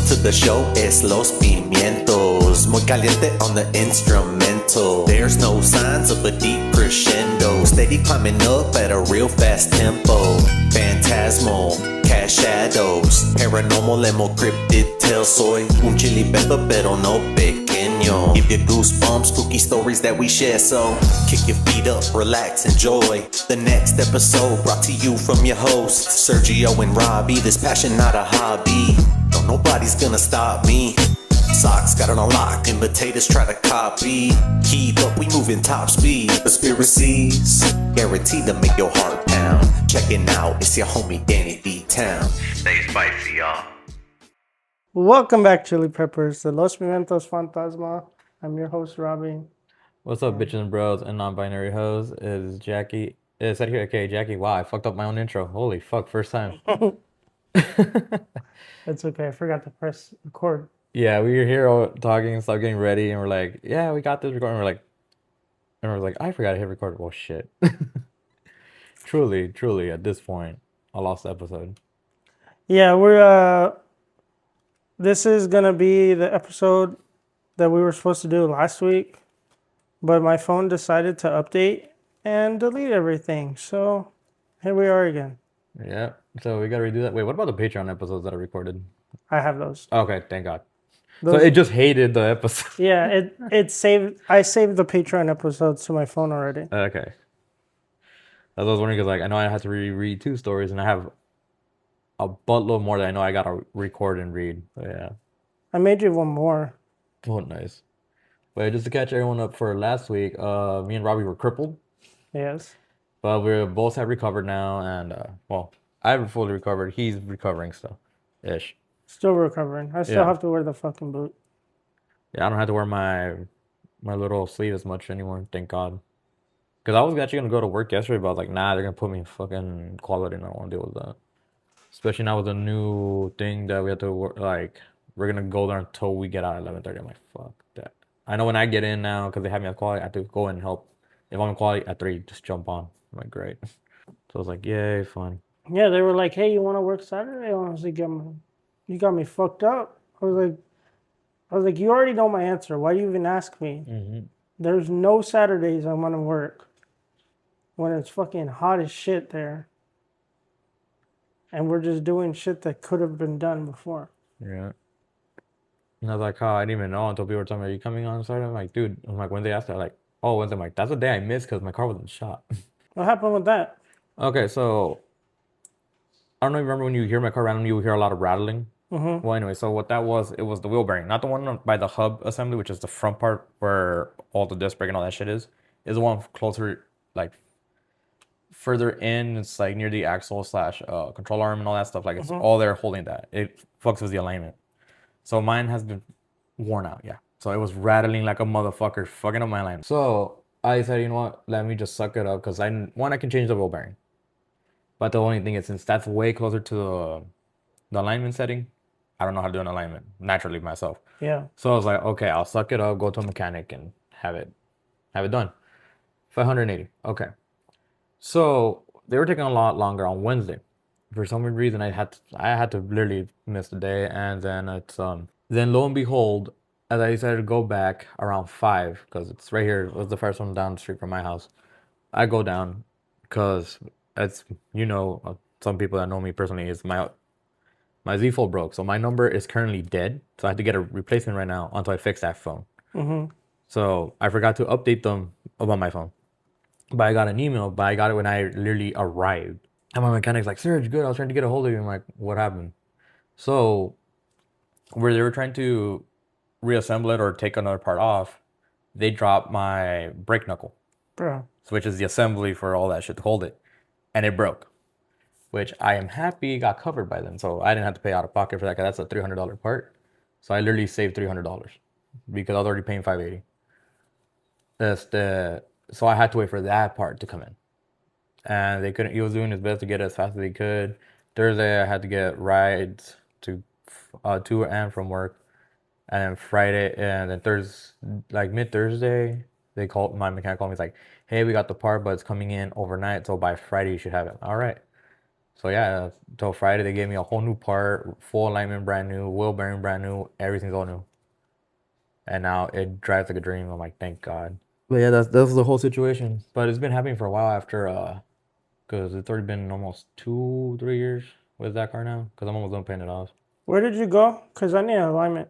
to the show, es los pimientos. Muy caliente on the instrumental. There's no signs of a deep crescendo. Steady climbing up at a real fast tempo. Phantasmal, cash shadows. Paranormal and more cryptid tales. Soy un chili pepper, pero no pequeño. Give you goosebumps, spooky stories that we share. So kick your feet up, relax, enjoy the next episode. Brought to you from your hosts, Sergio and Robbie. This passion, not a hobby. No, nobody's gonna stop me. Socks got it on lock, imitators try to copy. Keep up, we moving top speed. Conspiracies guaranteed to make your heart pound. Checking out, it's your homie Danny Dtown. Stay spicy, y'all. Welcome back, Chili Peppers, to Los Pimientos Fantasma. I'm your host, Robbie. What's up, bitches and bros and non-binary hoes? Is Jackie. It said here, okay, Jackie. Wow, I fucked up my own intro. Holy fuck, first time. It's okay, I forgot to press record. Yeah, we were here all talking and stuff, getting ready, and we're like, yeah, we got this recording. We're like, I forgot to hit record. Well, shit. Truly, at this point, I lost the episode. Yeah, this is gonna be the episode that we were supposed to do last week, but my phone decided to update and delete everything. So here we are again. Yeah, so we gotta redo that. Wait, what about the Patreon episodes that I recorded? I have those. Okay, thank God. So it just hated the episode. Yeah, it saved. I saved the Patreon episodes to my phone already. Okay. I was wondering because I know I had to reread 2 stories, and I have a buttload more that I know I gotta record and read. So yeah. I made you one more. Oh, nice. But just to catch everyone up for last week, me and Robbie were crippled, Yes. but we both have recovered now, and well, I haven't fully recovered. He's recovering still, ish. Still recovering. I still have to wear the fucking boot. Yeah, I don't have to wear my little sleeve as much anymore. Thank God. Because I was actually gonna go to work yesterday, but I was like, nah, they're gonna put me in fucking quality, and I don't want to deal with that. Especially now with the new thing that we have to work, like, we're gonna go there until we get out at 11:30. I'm like, fuck that. I know when I get in now, because they have me at quality, I have to go in and help. If I'm in quality at 3, just jump on. I'm like, great. So I was like, yay, fun. Yeah, they were like, hey, you want to work Saturday? I was like, you got me fucked up. I was like, you already know my answer. Why do you even ask me? Mm-hmm. There's no Saturdays I'm gonna work when it's fucking hot as shit there. And we're just doing shit that could have been done before. Yeah. And I was like, oh, I didn't even know until people were telling me, are you coming on Saturday? I'm like, dude, I'm like, when they asked, they're like, oh, Wednesday. I'm like, that's the day I missed because my car wasn't shot. What happened with that? Okay, so I don't know if you remember when you hear my car randomly, you hear a lot of rattling. Mm-hmm. Well, anyway, so what that was, it was the wheel bearing, not the one by the hub assembly, which is the front part where all the disc brake and all that shit is the one closer, like, further in. It's like near the axle slash control arm and all that stuff. Like, it's all there holding that. It fucks with the alignment. So mine has been worn out, yeah. So it was rattling like a motherfucker, fucking up my alignment. So I said, you know what, let me just suck it up, because I can change the wheel bearing. But the only thing is, since that's way closer to the alignment setting, I don't know how to do an alignment naturally myself. Yeah. So I was like, okay, I'll suck it up, go to a mechanic and have it done. 580. Okay. So they were taking a lot longer on Wednesday. For some reason, I had to literally miss the day, and then then lo and behold, as I decided to go back around 5, because it's right here. It was the first one down the street from my house. I go down because, as you know, some people that know me personally, is my Z Fold broke, so my number is currently dead. So I have to get a replacement right now until I fix that phone. Mm-hmm. So I forgot to update them about my phone. But I got an email, but I got it when I literally arrived. And my mechanic's like, Serge, good, I was trying to get a hold of you. I'm like, what happened? So where they were trying to reassemble it or take another part off, they dropped my brake knuckle. Bro. Which is the assembly for all that shit to hold it. And it broke. Which I am happy got covered by them. So I didn't have to pay out of pocket for that, because that's a $300 part. So I literally saved $300 because I was already paying $580. So I had to wait for that part to come in. And they couldn't. He was doing his best to get it as fast as he could. Thursday, I had to get rides to and from work. And then Friday, and then Thursday, like mid-Thursday, my mechanic called me. He's like, hey, we got the part, but it's coming in overnight. So by Friday, you should have it. All right. So yeah, till Friday they gave me a whole new part, full alignment, brand new, wheel bearing, brand new, everything's all new. And now it drives like a dream. I'm like, thank God. But yeah, that's the whole situation. But it's been happening for a while after because it's already been almost 2, 3 years with that car now. Because I'm almost done paying it off. Where did you go? Because I need an alignment.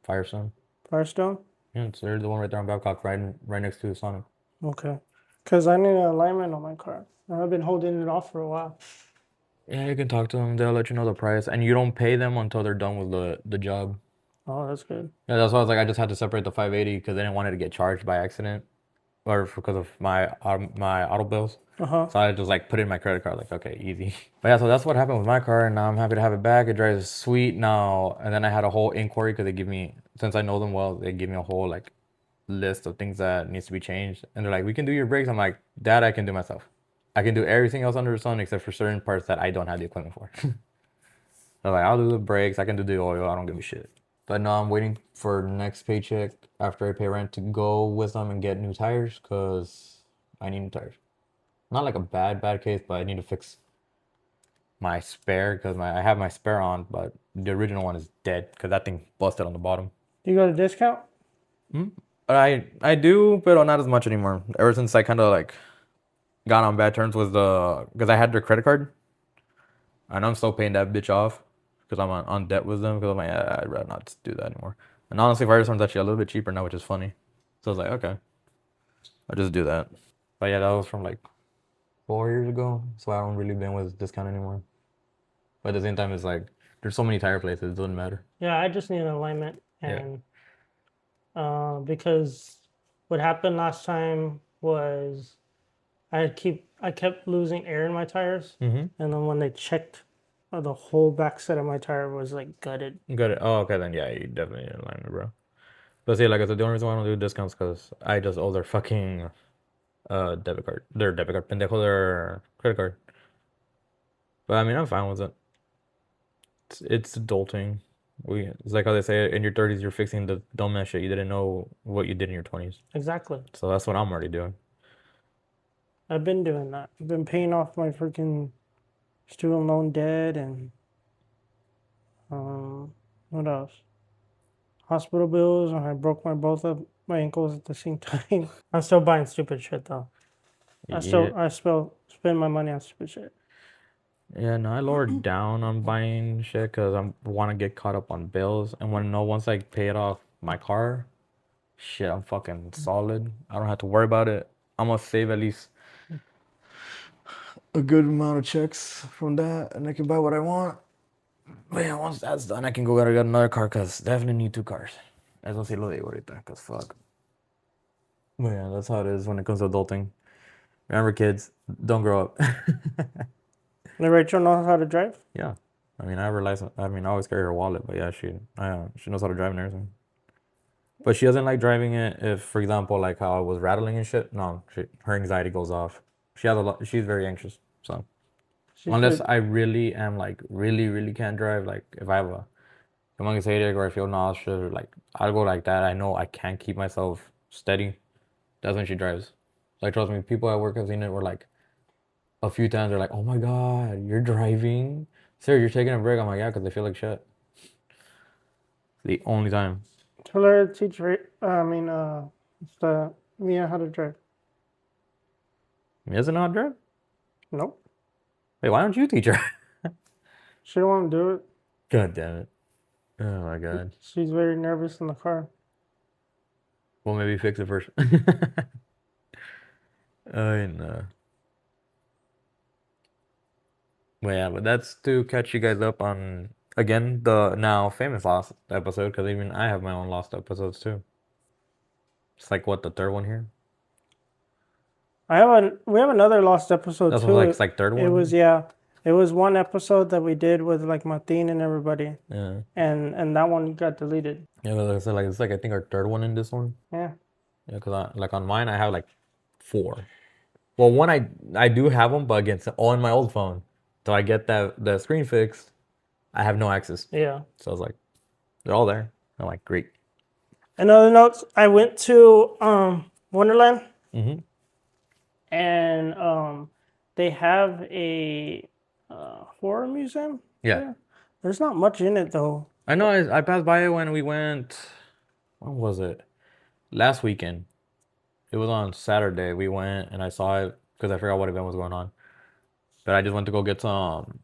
Firestone. Firestone? Yeah, it's they're the one right there on Babcock, right next to the Sonic. Okay. Because I need an alignment on my car. I've been holding it off for a while. Yeah, you can talk to them. They'll let you know the price, and you don't pay them until they're done with the job. Oh, that's good. Yeah, that's why I was like, I just had to separate the 580 because I didn't want it to get charged by accident, or because of my auto bills. Uh-huh. So I just like put it in my credit card, like okay, easy. But yeah, so that's what happened with my car, and now I'm happy to have it back. It drives sweet now. And then I had a whole inquiry because they give me, since I know them well, they give me a whole like list of things that needs to be changed, and they're like, we can do your brakes. I'm like, that I can do myself. I can do everything else under the sun except for certain parts that I don't have the equipment for. They're like, I'll do the brakes, I can do the oil, I don't give a shit. But now I'm waiting for next paycheck after I pay rent to go with them and get new tires because I need new tires. Not like a bad case, but I need to fix my spare because I have my spare on, but the original one is dead because that thing busted on the bottom. You got a discount? I do, but not as much anymore. Ever since I kind of like got on bad terms with because I had their credit card, and I'm still paying that bitch off because I'm on debt with them because I'm like, I'd rather not do that anymore. And honestly, Firestorm's actually a little bit cheaper now, which is funny. So I was like, okay, I'll just do that. But yeah, that was from like 4 years ago, so I don't really been with discount anymore. But at the same time, it's like there's so many tire places, it doesn't matter. Yeah, I just need an alignment. And because what happened last time was I kept losing air in my tires. Mm-hmm. And then when they checked, the whole back set of my tire was like gutted. Got it. Oh, okay, then yeah, you definitely need alignment, bro. But see, like I said, the only reason why I don't do discounts because I just owe their fucking debit card, pendejo, their credit card. But I mean, I'm fine with it. It's adulting. It's like how they say in your 30s, you're fixing the dumbass shit you didn't know what you did in your 20s. Exactly. So that's what I'm already doing. I've been doing that. I've been paying off my freaking student loan debt and what else? Hospital bills, and I broke both of my ankles at the same time. I'm still buying stupid shit though. I still spend my money on stupid shit. Yeah, no, I lowered down on buying shit because I want to get caught up on bills. And once I pay it off my car, shit, I'm fucking solid. I don't have to worry about it. I'm gonna save at least a good amount of checks from that, and I can buy what I want. But yeah, once that's done, I can go get another car because definitely need 2 cars. Eso sí lo digo ahorita, because fuck. But yeah, that's how it is when it comes to adulting. Remember, kids, don't grow up. Rachel knows how to drive? Yeah. I mean, I have her license. I mean, I always carry her wallet, but yeah, she knows how to drive and everything. But she doesn't like driving it if, for example, like how I was rattling and shit. No, her anxiety goes off. She has a lot. She's very anxious. So unless I really am like really can't drive, like if I have a humongous headache or I feel nauseous or like I'll go like that. I know I can't keep myself steady. That's when she drives. Like trust me, people at work have seen it where like a few times they're like, "Oh my God, you're driving, sir? You're taking a break." I'm like, "Yeah," because they feel like shit. The only time. Tell her to teach Mia how to drive. Mia doesn't know how to drive? Nope. Wait, why don't you teach her? She don't want to do it. God damn it. Oh my God. She's very nervous in the car. Well, maybe fix it first. I know. Well, yeah, but that's to catch you guys up on, again, the now famous Lost episode, because even I have my own Lost episodes too. It's like, what, the third one here? We have another Lost episode That's too. like, like third one? It was one episode that we did with like Martin and everybody. Yeah. And that one got deleted. Yeah, but it's like I think our third one in this one. Yeah. Yeah, because like on mine I have like 4. Well, one I do have them, but again, it's all in my old phone. So I get the screen fixed. I have no access. Yeah. So I was like, they're all there. I'm like, great. In other notes, I went to Wonderland. Mm-hmm. And they have a horror museum. Yeah. There's not much in it though. I know I passed by it when we went. When was it? Last weekend. It was on Saturday. We went and I saw it because I forgot what event was going on. But I just went to go get some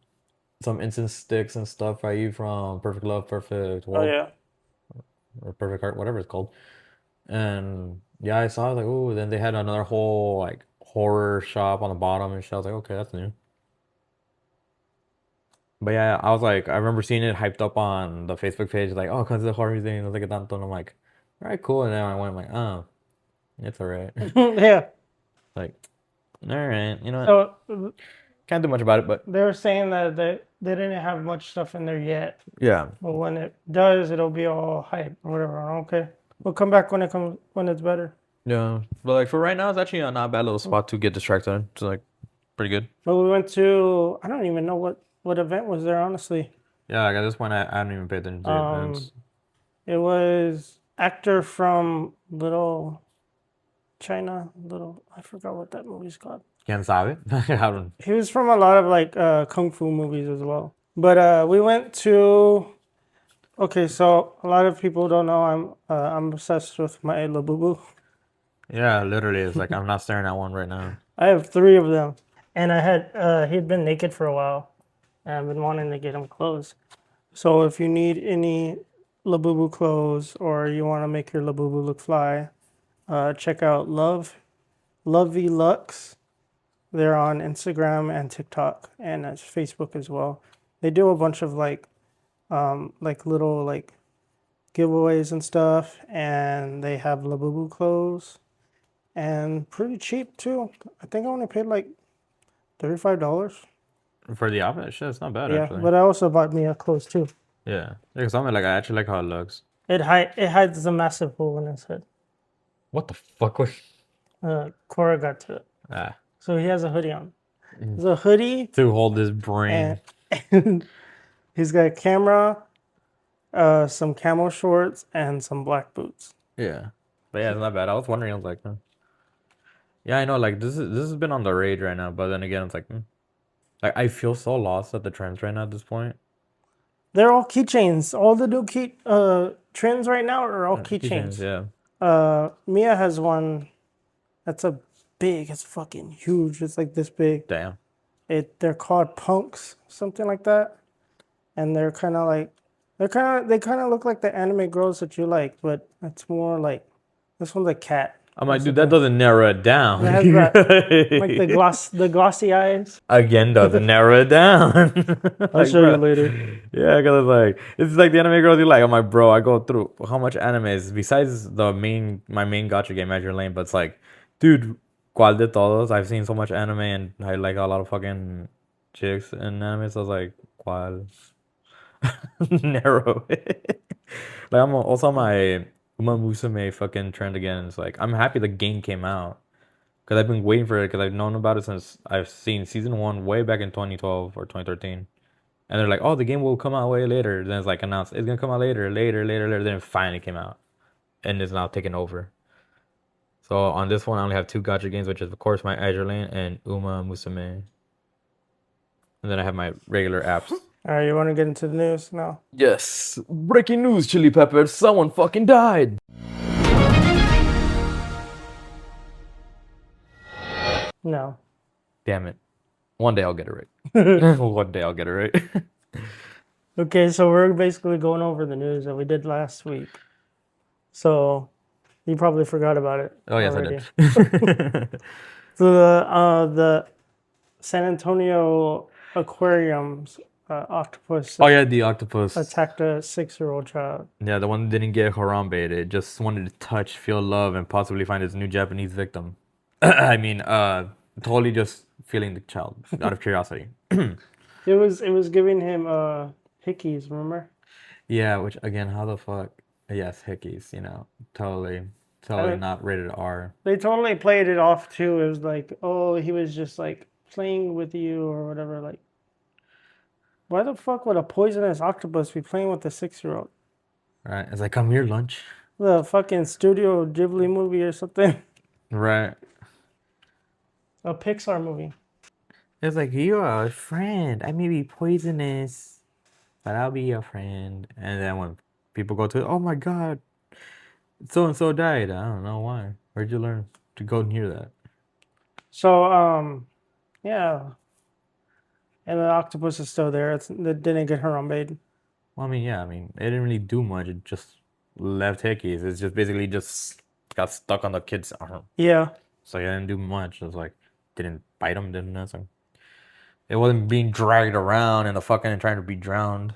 incense sticks and stuff I eat from Perfect Love, Perfect Oh World, yeah. or Perfect Heart, whatever it's called. And yeah, I saw it, like, oh, then they had another whole like horror shop on the bottom and shit. I was like, okay, that's new. But yeah, I was like, I remember seeing it hyped up on the Facebook page, like, oh, come to the horror museum. I was like, and I'm like, all right, cool. And then I went, like, oh, it's all right. Yeah. Like, all right, you know what? So Can't do much about it, but they were saying that they didn't have much stuff in there yet. yeah. But when it does, it'll be all hype or whatever. Okay. We'll come back when it's better. Yeah. But like for right now, it's actually a not bad little spot to get distracted. It's like pretty good. But we went to, I don't even know what event was there, honestly. Yeah, like at this point, I haven't even paid attention to events. It was actor from Little China, I forgot what that movie's called. ¿Quién sabe? I don't. He was from a lot of like kung fu movies as well. But we went to. Okay, so a lot of people don't know I'm obsessed with my Labubu. Yeah, literally, it's like I'm not staring at one right now. I have 3 of them, and I had he'd been naked for a while, and I've been wanting to get him clothes. So if you need any Labubu clothes or you want to make your Labubu look fly, check out Lovey Lux. They're on Instagram and TikTok and Facebook as well. They do a bunch of like little like giveaways and stuff, and they have Labubu clothes, and pretty cheap too. I think I only paid like $35. For the outfit, shit, it's not bad Yeah, actually. but I also bought me a clothes too. Yeah, because I'm like, I actually like how it looks. It hides a massive hole in his head. What the fuck was? Cora got to it. Ah, So he has a hoodie on. It's a hoodie, to hold his brain. and he's got a camera, some camo shorts, and some black boots. Yeah, but yeah, it's not bad. I was wondering, I was like, yeah, I know, like this has been on the rage right now, but then again, it's like, like I feel so lost at the trends right now at this point. They're all keychains. All the new trends right now are all keychains. Yeah. Mia has one that's it's fucking huge. It's like this big. Damn. They're called punks, something like that. And they're kind of like they kind of look like the anime girls that you like, but it's more like this one's a cat. I'm like, dude, that doesn't narrow it down. It has that, like the glossy eyes. Again, doesn't narrow it down. I'll show you later. Yeah, because it's like the anime girls you like. I'm like, bro, I go through how much anime is besides my main gacha game, Azure Lane, but it's like, dude, ¿cuál de todos? I've seen so much anime and I like a lot of fucking chicks in anime, so I was like, ¿cuál? Narrow it. Like I'm also on my Musume fucking trend again. It's like I'm happy the game came out because I've been waiting for it because I've known about it since I've seen season 1 way back in 2012 or 2013. And they're like, oh, the game will come out way later. Then it's like announced it's gonna come out later. Then it finally came out, and it's now taken over. So on this one, I only have 2 gacha games, which is of course my Azure Lane and Uma Musume. And then I have my regular apps. All right, you want to get into the news now? Yes. Breaking news, Chili Peppers. Someone fucking died. No. Damn it. One day I'll get it right. One day I'll get it right. Okay, so we're basically going over the news that we did last week. So you probably forgot about it. Oh, yes, already. I did. So the San Antonio aquariums octopus Oh, yeah, the octopus. attacked a 6-year-old child. Yeah, the one that didn't get harambeed. It just wanted to touch, feel love, and possibly find its new Japanese victim. I mean, totally just feeling the child out of curiosity. It was giving him hickeys, remember? Yeah, which again, how the fuck? Yes, hickeys, totally not rated R. They totally played it off too. It was like, oh, he was just like playing with you or whatever. Like, why the fuck would a poisonous octopus be playing with a 6-year-old? Right, it's like, come here, lunch. The fucking Studio Ghibli movie or something. Right. A Pixar movie. It's like, you're a friend. I may be poisonous, but I'll be your friend. And then when people go to, oh my God, so and so died. I don't know why. Where'd you learn to go near that? So, yeah. And the octopus is still there. It didn't get Harambe'd. Well, I mean, yeah, I mean, it didn't really do much. It just left hickeys. It's just basically just got stuck on the kid's arm. Yeah. So it didn't do much. It was like, didn't bite him, didn't nothing. It wasn't being dragged around and the fucking and trying to be drowned.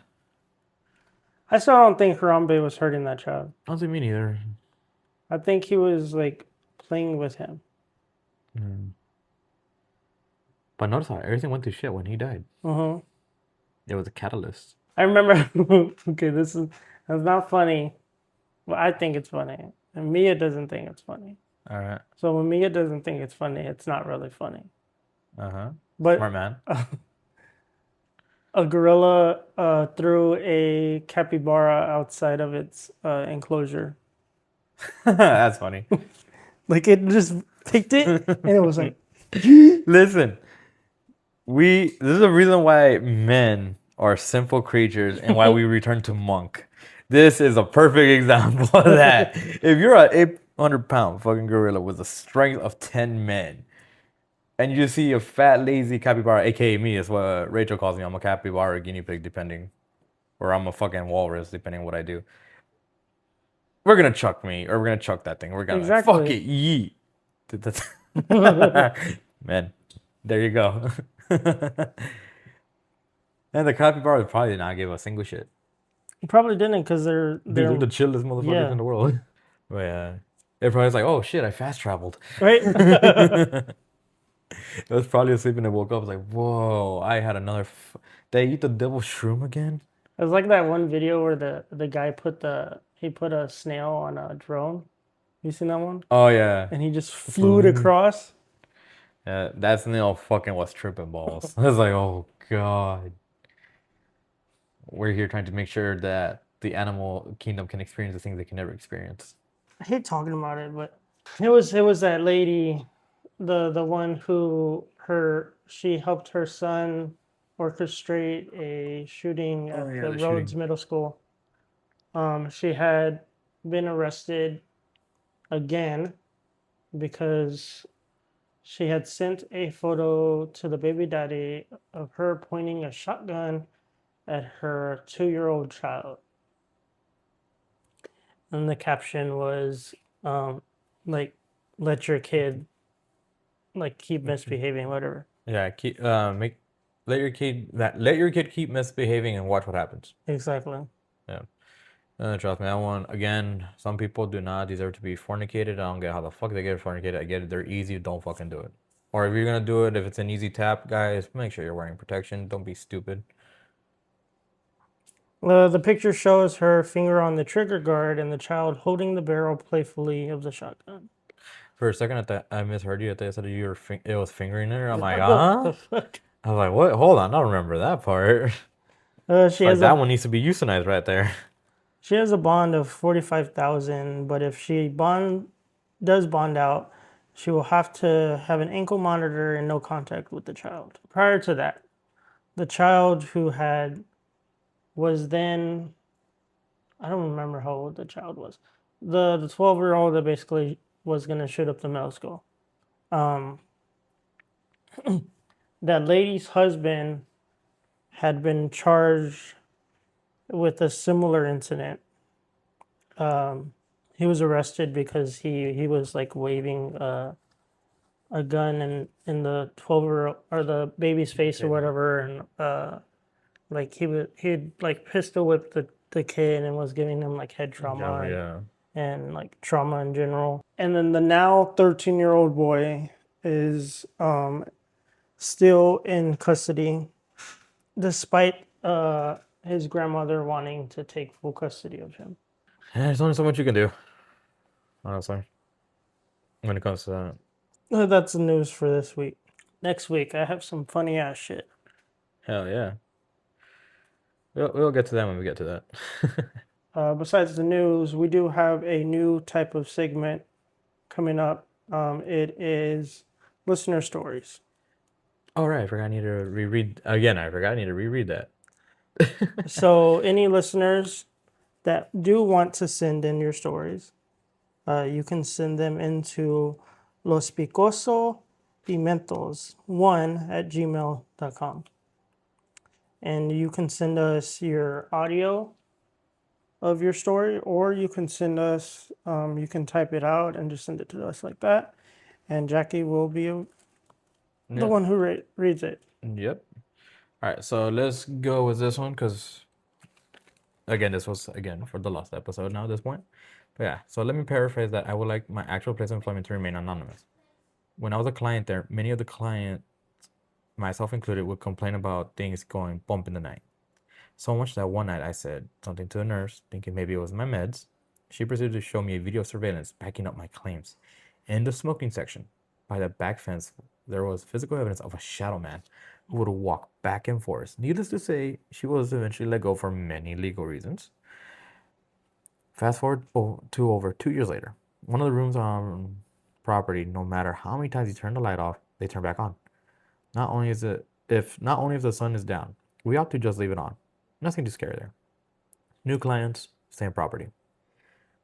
I still don't think Harambe was hurting that child. I don't think me neither. I think he was like playing with him. But notice how everything went to shit when he died. Uh-huh. It was a catalyst. I remember. Okay, that's not funny. Well, I think it's funny, and Mia doesn't think it's funny. All right. So when Mia doesn't think it's funny, it's not really funny. Uh-huh. But Smart man. a gorilla threw a capybara outside of its enclosure. That's funny. Like it just picked it, and it was like, Listen, this is the reason why men are simple creatures and why we return to monk. This is a perfect example of that. If you're a 800-pound fucking gorilla with the strength of 10 men, and you see a fat, lazy capybara, aka me, is what Rachel calls me. I'm a capybara, guinea pig, depending, or I'm a fucking walrus, depending on what I do. We're gonna chuck me, or we're gonna chuck that thing. We're gonna Exactly. fuck it, yeet. Man, there you go. And the capybara probably did not give a single shit. he probably didn't because Dude, they're the chillest motherfuckers Yeah. in the world. But yeah, it probably was like, oh shit, I fast traveled. right. It was probably asleep and it woke up. I was like, whoa, I had another. Did I eat the devil's shroom again? It was like that one video where the guy put a snail on a drone. You seen that one? Oh yeah, And he just flew it across. yeah. That snail fucking was tripping balls. I was like, oh god. We're here trying to make sure that the animal kingdom can experience the things they can never experience. I hate talking about it, but it was that lady, the one who she helped her son orchestrate a shooting at yeah, the the Rhodes shooting. Middle School. She had been arrested again because she had sent a photo to the baby daddy of her pointing a shotgun at her 2-year-old child. And the caption was like, let your kid like keep misbehaving, whatever. Yeah, let your kid keep misbehaving and watch what happens. Exactly. Yeah. Trust me, that one again. Some people do not deserve to be fornicated. I don't get how the fuck they get fornicated. I get it. They're easy. Don't fucking do it. Or if you're gonna do it, if it's an easy tap, guys, make sure you're wearing protection. Don't be stupid. The picture shows her finger on the trigger guard and the child holding the barrel playfully of the shotgun. For a second, I misheard you. I thought you said it was fingering her. I'm like, huh? The fuck? I was like, what? Hold on, I don't remember that part. She Like has that one needs to be euthanized right there. She has a bond of 45,000, but if she does bond out, she will have to have an ankle monitor and no contact with the child. Prior to that, the child who was then, I don't remember how old the child was. The 12-year-old that basically was gonna shoot up the middle school. That lady's husband had been charged with a similar incident. He was arrested because he was like waving a gun in the 12-year-old or the baby's face or whatever, and like he'd like pistol whipped the kid and was giving him like head trauma and like trauma in general. And then the now 13-year-old boy is still in custody despite his grandmother wanting to take full custody of him. Yeah, there's only so much you can do, honestly, when it comes to that. That's the news for this week. Next week, I have some funny ass shit. Hell yeah. We'll get to that when we get to that. Besides the news, we do have a new type of segment coming up. It is listener stories. Oh, right. I forgot I need to reread. Again, I forgot I need to reread that. So, any listeners that do want to send in your stories, you can send them into lospicosopimentos1@gmail.com. And you can send us your audio of your story, or you can send us, you can type it out and just send it to us like that. And Jackie will be the Yep. one who reads it. Yep. All right. So let's go with this one because, again, this was, again, for the last episode now at this point. But yeah. So let me paraphrase that. I would like my actual place of employment to remain anonymous. When I was a client there, many of the clients, myself included, would complain about things going bump in the night. So much that one night I said something to the nurse, thinking maybe it was my meds. She proceeded to show me a video surveillance backing up my claims. In the smoking section, by the back fence, there was physical evidence of a shadow man who would walk back and forth. Needless to say, she was eventually let go for many legal reasons. Fast forward to over 2 years later. One of the rooms on property, no matter how many times you turn the light off, they turn back on. Not only if the sun is down, we opt to just leave it on. Nothing too scary there. New clients, same property.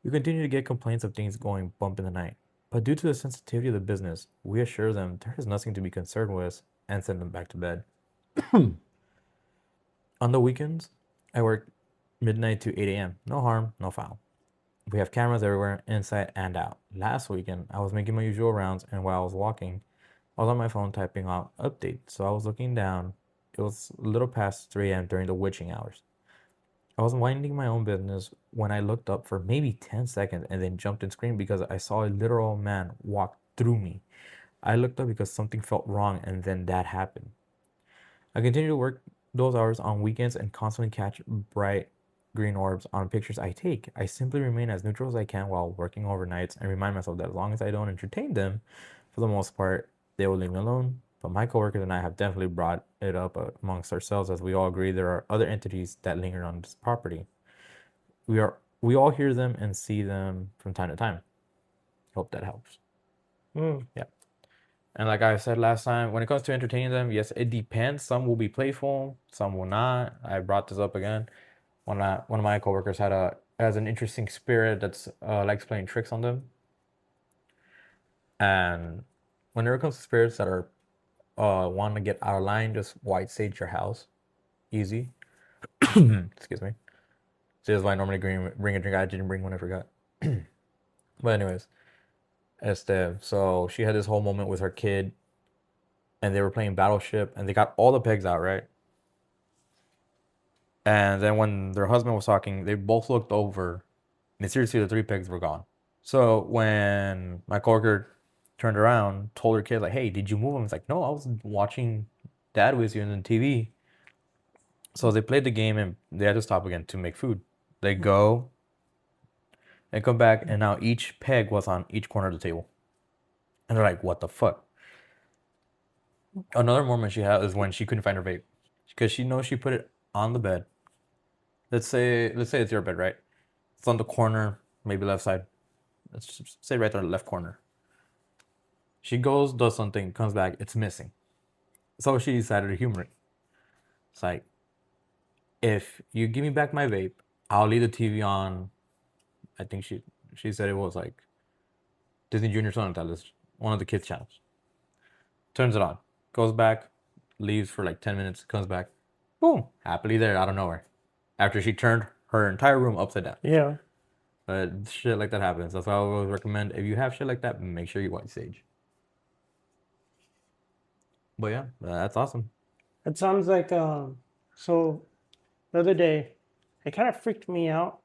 We continue to get complaints of things going bump in the night, but due to the sensitivity of the business, we assure them there is nothing to be concerned with and send them back to bed. On the weekends, I work midnight to 8 a.m. No harm, no foul. We have cameras everywhere, inside and out. Last weekend, I was making my usual rounds, and while I was walking, I was on my phone typing out updates. So I was looking down. It was a little past 3 a.m. during the witching hours. I was minding my own business when I looked up for maybe 10 seconds and then jumped and screamed because I saw a literal man walk through me. I looked up because something felt wrong, and then that happened. I continue to work those hours on weekends and constantly catch bright green orbs on pictures I take. I simply remain as neutral as I can while working overnights and remind myself that as long as I don't entertain them, for the most part, they will leave me alone. But my coworkers and I have definitely brought it up amongst ourselves as we all agree there are other entities that linger on this property. We all hear them and see them from time to time. Hope that helps. Yeah. And like I said last time, when it comes to entertaining them, yes, it depends. Some will be playful, some will not. I brought this up again. One of my coworkers has an interesting spirit that's likes playing tricks on them. And whenever it comes to spirits that are want to get out of line, just white sage your house, easy. Excuse me. So that's why I normally bring a drink. I didn't bring one. I forgot. But anyways, so she had this whole moment with her kid, and they were playing Battleship, and they got all the pegs out, right? And then when their husband was talking, they both looked over, and seriously, the 3 pegs were gone. So when my coworker turned around, told her kid, like, hey, did you move them? It's like, no, I was watching Dad with you on the TV. So they played the game, and they had to stop again to make food. They go and come back, and now each peg was on each corner of the table. And they're like, what the fuck? Another moment she had is when she couldn't find her vape. Because she knows she put it on the bed. Let's say it's your bed, right? It's on the corner, maybe left side. Let's just say right there, left corner. She goes, does something, comes back, it's missing. So she decided to humor it. It's like, if you give me back my vape, I'll leave the TV on. I think she said it was like Disney Junior something like that. It's one of the kids' channels. Turns it on, goes back, leaves for like 10 minutes, comes back, boom, happily there out of nowhere. After she turned her entire room upside down. Yeah. But shit like that happens. That's why I always recommend, if you have shit like that, make sure you white sage. But yeah, that's awesome. It sounds like, so the other day, it kind of freaked me out,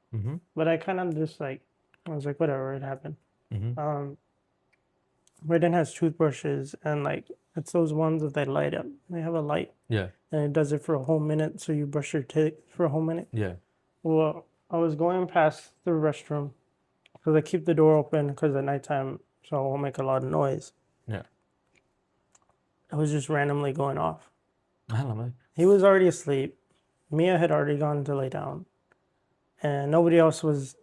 but I kind of just like, I was like, whatever, it happened. Raiden has toothbrushes, and like, it's those ones that they light up. They have a light. Yeah. And it does it for a whole minute, so you brush your teeth for a whole minute. Yeah. Well, I was going past the restroom because I keep the door open because at nighttime, so I won't make a lot of noise. Yeah. It was just randomly going off. I don't know. He was already asleep. Mia had already gone to lay down, and nobody else was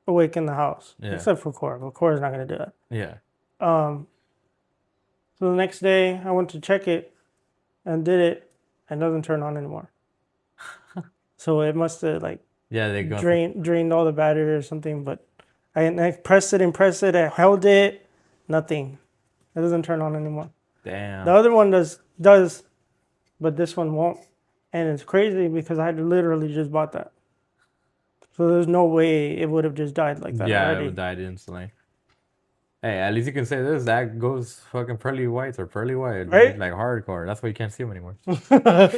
awake in the house except for Cora. But Cora's not going to do it. Yeah. So the next day, I went to check it, and did it, and doesn't turn on anymore. So it must have like Yeah, they go. drained all the battery or something. But I pressed it and pressed it. I held it, nothing. It doesn't turn on anymore. Damn. The other one does, but this one won't. And it's crazy because I had literally just bought that. So there's no way it would have just died like that Yeah, it already. would died instantly. Hey, at least you can say this. That goes fucking pearly whites or pearly white. Right? Like hardcore. That's why you can't see them anymore.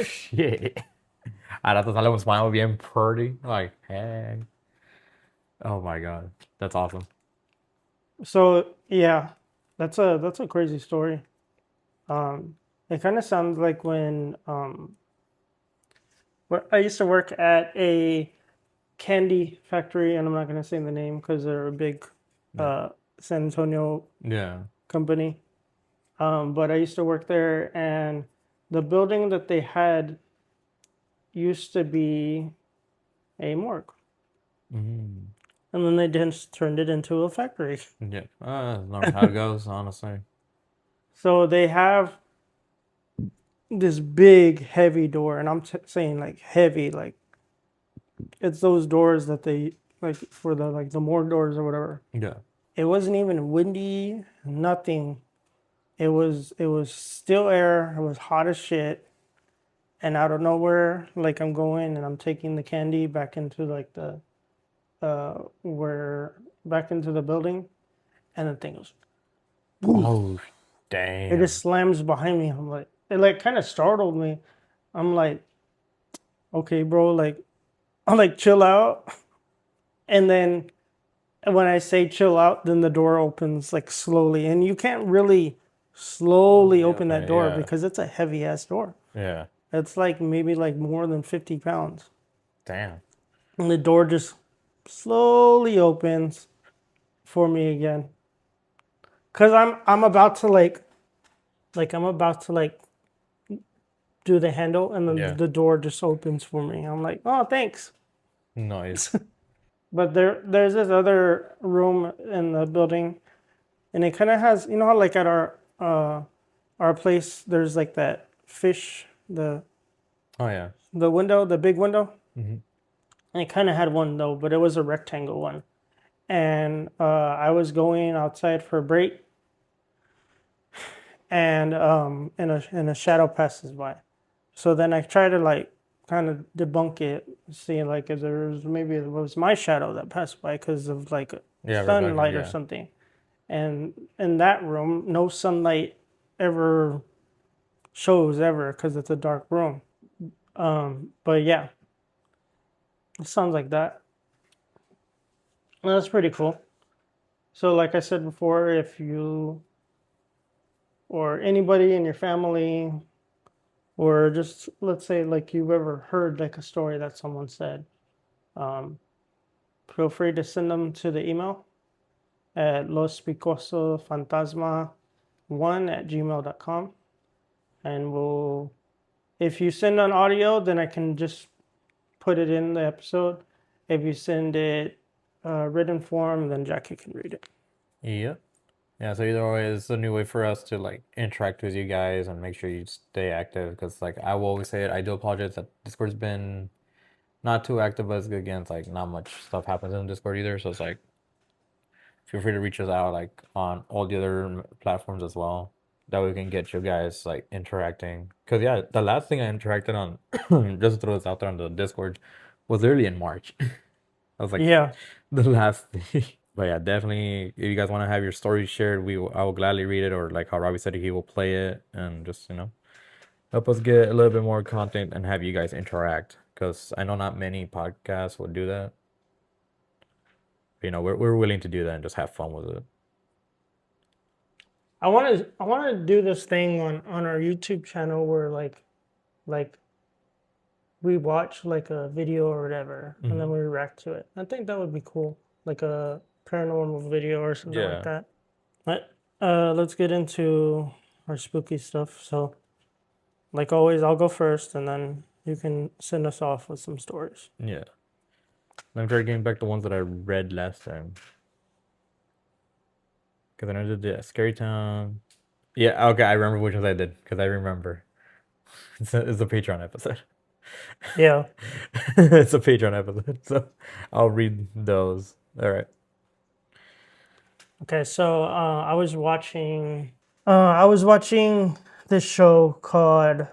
Shit. A rato sale un smile bien pretty. Like, hey. Oh my god. That's awesome. So yeah, that's a crazy story. It kind of sounds like when I used to work at a candy factory, and I'm not gonna say the name because they're a big San Antonio Yeah. company. But I used to work there, and the building that they had used to be a morgue, Mm. and then they just turned it into a factory. Yeah. Not how it goes, honestly. So they have this big, heavy door, and I'm saying like heavy, like it's those doors that they like for the morgue doors or whatever. Yeah. It wasn't even windy, nothing. It was still air. It was hot as shit. And out of nowhere, like I'm going and I'm taking the candy back into like the where back into the building, and the thing goes. Oh, It damn. just slams behind me. I'm like, it like kind of startled me. I'm like, okay, bro, like, I'm like, chill out. And then when I say chill out, then the door opens like slowly, and you can't really slowly open that door yeah. because it's a heavy ass door. Yeah. It's like maybe like more than 50 pounds. Damn. And the door just slowly opens for me again. Cause I'm about to I'm about to like do the handle, and then Yeah. the door just opens for me. I'm like, oh, thanks. Nice. But there's this other room in the building, and it kind of has, you know how like at our place there's like that fish, Oh yeah. the window, the big window. Mm-hmm. And it kind of had one though, but it was a rectangle one. And I was going outside for a break, and and a shadow passes by. So then I try to like kind of debunk it, seeing like if there was maybe it was my shadow that passed by because of like Yeah, sunlight or yeah. something. And in that room, no sunlight ever shows ever because it's a dark room. But yeah, it sounds like that. Well, that's pretty cool. So, like I said before, if you or anybody in your family, or just let's say like you've ever heard like a story that someone said, um, feel free to send them to the email at lospicosofantasma1@gmail.com. And we'll, if you send an audio, then I can just put it in the episode. If you send it written form, then Jackie can read it. Yeah. Yeah, so either way, it's a new way for us to like interact with you guys and make sure you stay active. Because like I will always say it, I do apologize that Discord's been not too active, but again, it's like not much stuff happens in Discord either. So it's like feel free to reach us out like on all the other platforms as well. That way we can get you guys like interacting. Because yeah, the last thing I interacted on, just to throw this out there on the Discord, was literally in March. I was like Yeah. the last thing. But yeah, definitely, if you guys want to have your stories shared, I will gladly read it, or like how Robbie said, he will play it, and just help us get a little bit more content and have you guys interact. Because I know not many podcasts will do that. But, we're willing to do that and just have fun with it. I want to do this thing on our YouTube channel where like we watch like a video or whatever, and then we react to it. I think that would be cool, like a paranormal video or something like that. But let's get into our spooky stuff. So, like always, I'll go first, and then you can send us off with some stories. Yeah. Let me try getting back the ones that I read last time. Because I know I did Scary Town. Yeah, okay, I remember which ones I did. Because I remember. It's a Patreon episode. Yeah. It's a Patreon episode, so I'll read those. All right. Okay, so I was watching. I was watching this show called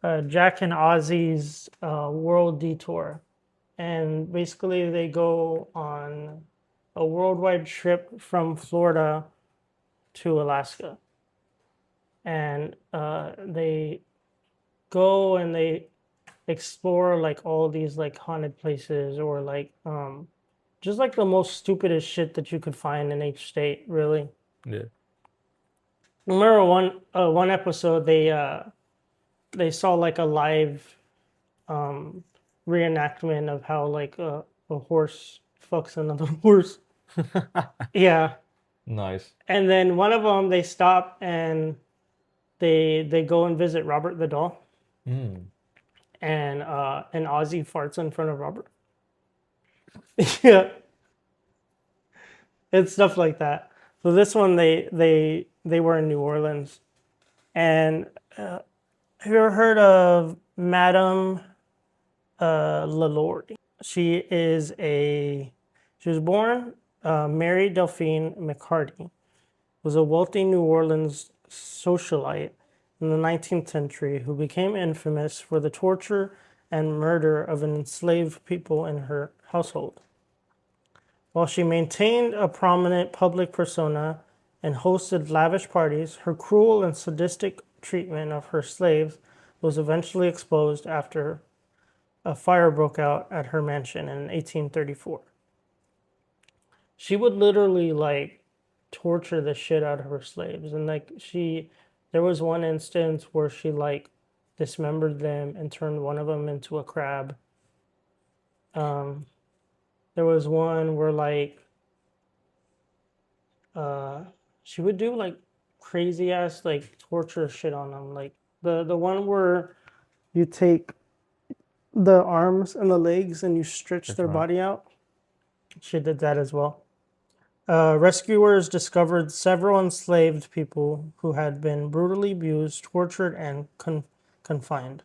Jack and Ozzy's World Detour, and basically they go on a worldwide trip from Florida to Alaska, and they go and they explore like all these like haunted places or like just like the most stupidest shit that you could find in each state, really. Yeah. Remember one episode they saw like a live reenactment of how like a horse fucks another horse. Yeah. Nice. And then one of them they stop and they go and visit Robert the doll, Mm. and Ozzy farts in front of Robert. Yeah, it's stuff like that. So this one they were in New Orleans, and have you ever heard of Madame LaLaurie? She was born Mary Delphine McCarty, was a wealthy New Orleans socialite in the 19th century who became infamous for the torture and murder of enslaved people in her household. While she maintained a prominent public persona and hosted lavish parties, her cruel and sadistic treatment of her slaves was eventually exposed after a fire broke out at her mansion in 1834. She would literally like torture the shit out of her slaves, and like there was one instance where she like dismembered them and turned one of them into a crab. There was one where like she would do like crazy ass like torture shit on them, like the one where you take the arms and the legs and you stretch their body out. She did that as well. Rescuers discovered several enslaved people who had been brutally abused, tortured, and confined.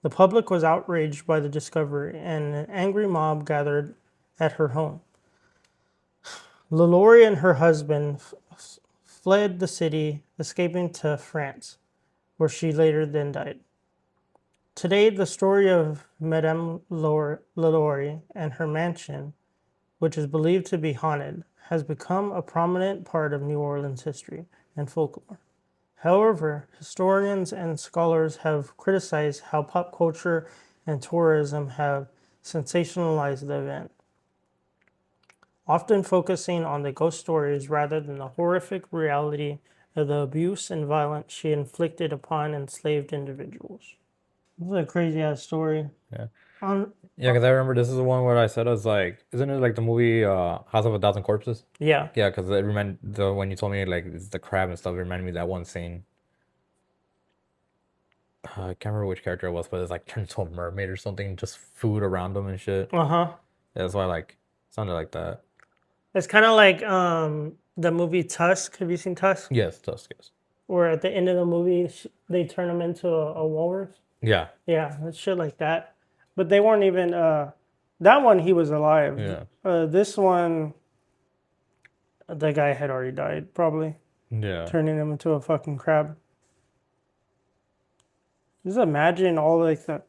The public was outraged by the discovery, and an angry mob gathered at her home. LaLaurie and her husband fled the city, escaping to France, where she later then died. Today, the story of Madame LaLaurie and her mansion, which is believed to be haunted, has become a prominent part of New Orleans history and folklore. However, historians and scholars have criticized how pop culture and tourism have sensationalized the event, often focusing on the ghost stories rather than the horrific reality of the abuse and violence she inflicted upon enslaved individuals. This is a crazy ass story. Yeah. Um, Yeah, because I remember this is the one where I said I was like, isn't it like the movie House of a Thousand Corpses? yeah. Yeah, because it when you told me like it's the crab and stuff, it reminded me of that one scene. I can't remember which character it was, but it's like turned into a mermaid or something, just food around them and shit. Uh-huh. Yeah, that's why like sounded like that. It's kind of like the movie Tusk. Have you seen Tusk? Yes, Tusk, yes. Where at the end of the movie, they turn him into a walrus. Yeah. Yeah, it's shit like that. But they weren't even. That one, he was alive. Yeah. This one, the guy had already died, probably. Yeah. Turning him into a fucking crab. Just imagine all like the.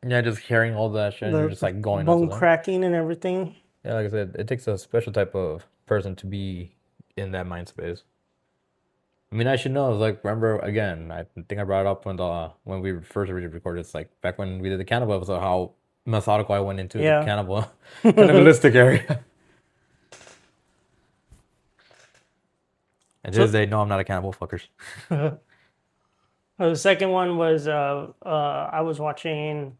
Yeah, just hearing all that shit and you're just like going bone off of cracking and everything. Yeah, like I said, it takes a special type of person to be in that mind space. I mean, I should know. It's like, remember again, I think I brought it up when we first recorded. It's like back when we did the cannibal episode, how methodical I went into the cannibalistic area. And just they know I'm not a cannibal, fuckers. The second one was I was watching.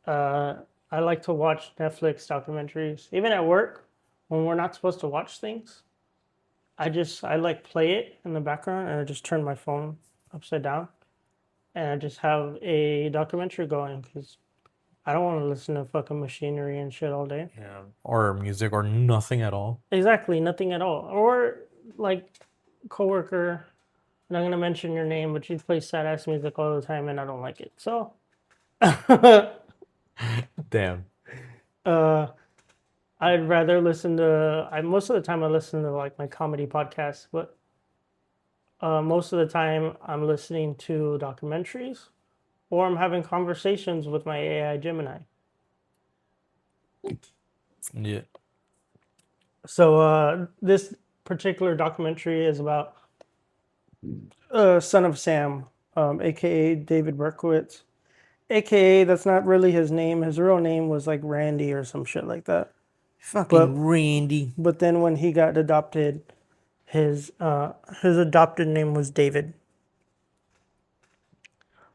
I like to watch Netflix documentaries, even at work when we're not supposed to watch things. I like play it in the background and I just turn my phone upside down and I just have a documentary going because I don't want to listen to fucking machinery and shit all day. Yeah. Or music or nothing at all. Exactly, nothing at all. Or like coworker not gonna mention your name, but you play sad ass music all the time, and I don't like it. So, Damn. I'd rather listen to. Most of the time I listen to like my comedy podcasts, but most of the time I'm listening to documentaries, or I'm having conversations with my AI Gemini. Yeah. So this particular documentary is about Son of Sam, aka David Berkowitz, aka that's not really his name. His real name was like Randy or some shit like that. Fucking Randy. But then when he got adopted, his adopted name was David.